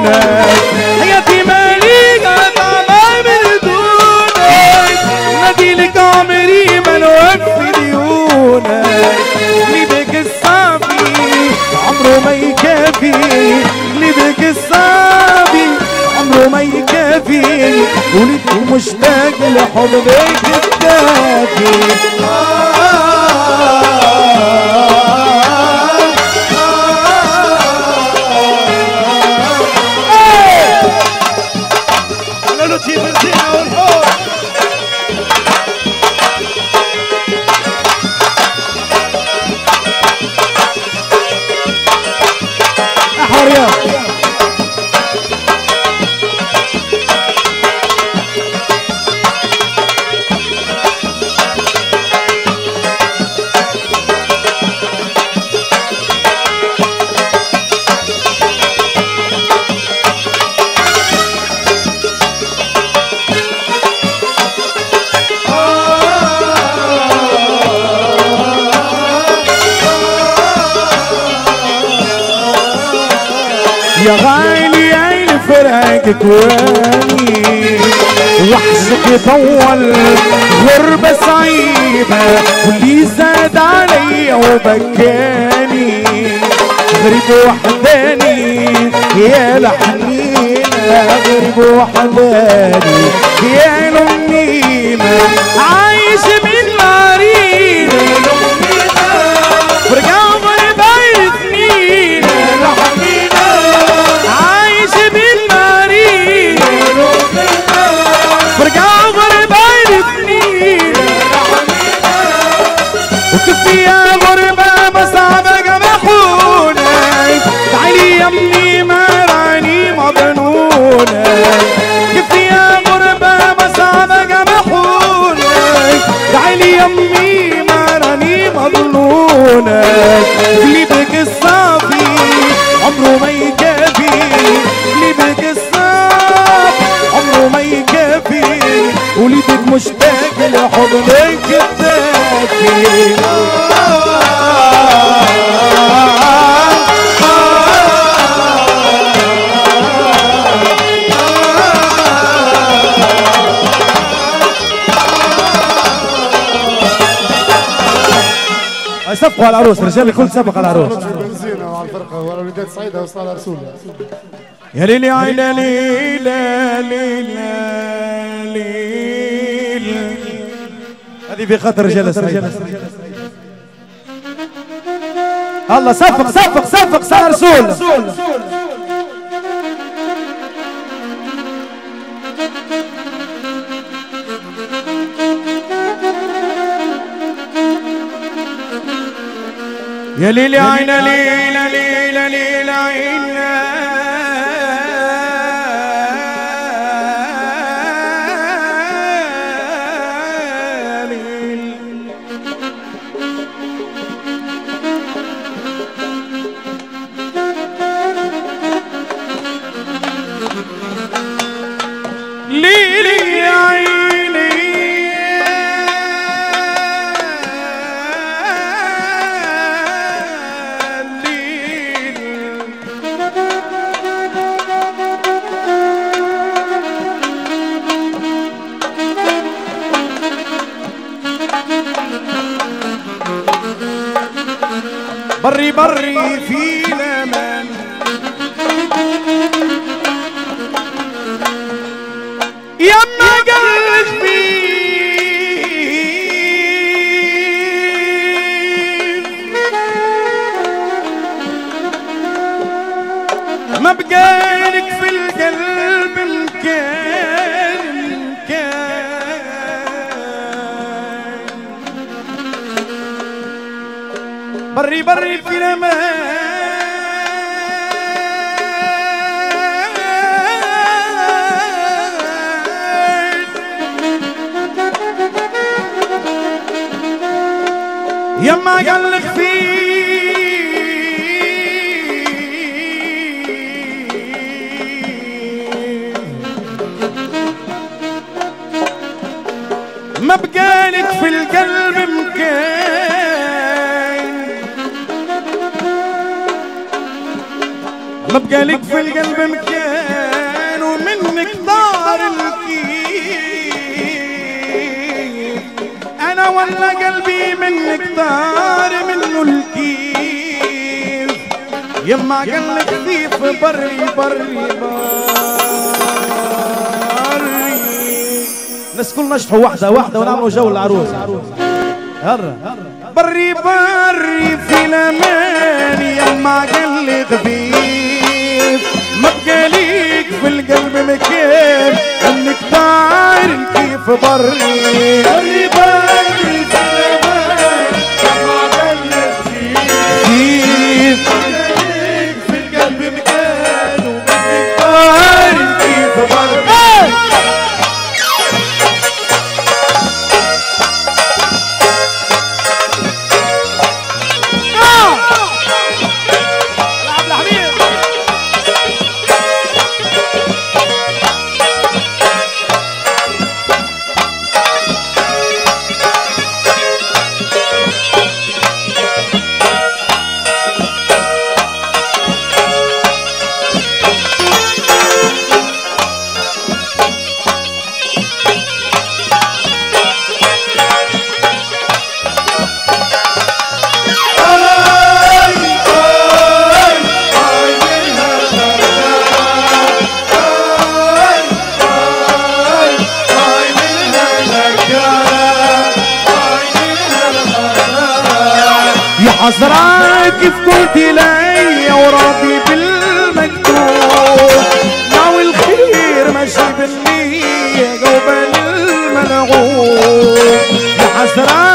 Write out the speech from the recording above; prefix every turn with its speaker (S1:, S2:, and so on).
S1: دونك، حياتي مالية طعمها من دونك، ناديلك عمري ما نوفي ديونك، اللي بك الصافي عمره ما يكافي، اللي بك الصافي عمره ما يكافي، ولدت مشتاق لحضنك الدافي. يا غالي عين فراقك واني وحشك يطول غربة صعيبة، واللي زاد عليا وبكاني غريب وحداني يا لحنينة، غريب وحداني يا لميمة، عايش من مارينا فرقة غربة سنين لحنينة، عايش بالمارينا فرقة غربة سنين وكفي يا غربة مصعبة جمحونة، تعالي يمي ما راني مظنونة، كفي يا غربة مصعبة جمحونة، تعالي يمي ما راني مظنونة، قلبك الصافي عمره ما يكافي، قلبك الصافي عمره ما يكافي، وليدك مشتاق لحضنك الدافي. صفقوا على العروس، رجال الكل صفق على العروس.
S2: بنزينة مع الفرقة وليدات سعيدة وصال رسول
S1: يا ليلي عينا ليلى ليلى ليلى، هذه بخاطر رجال سعيد. الله صفق صفق صفق صال رسول. يا ليلي عينا ليلى ليلى ليلى عينا ليلي عيني بري بري في الأمان يما قلبي ما بقالك في القلب مكان بري بري في الأمان يما قالك فيه ما بقالك في القلب مكان ما بقالك في القلب مكان نار الكيف انا ولا قلبي منك طار منه الكيف يما قلك كيف بري بري بري الناس كلنا نشطحوا واحدة واحدة ونعملوا جو العروس هرا بري بري في الامان يما قلي خفيف ما بقاليك في القلب مكان انك طاير كيف بري بري بري في الامان يما قلي خفيف ما بقاليك في القلب مكان وانك طاير كيف بري حسرة كيف قلت لي وراضي بالمكتوب ناوي الخير ماشي بالنية قوبل الملعوب يا حسرة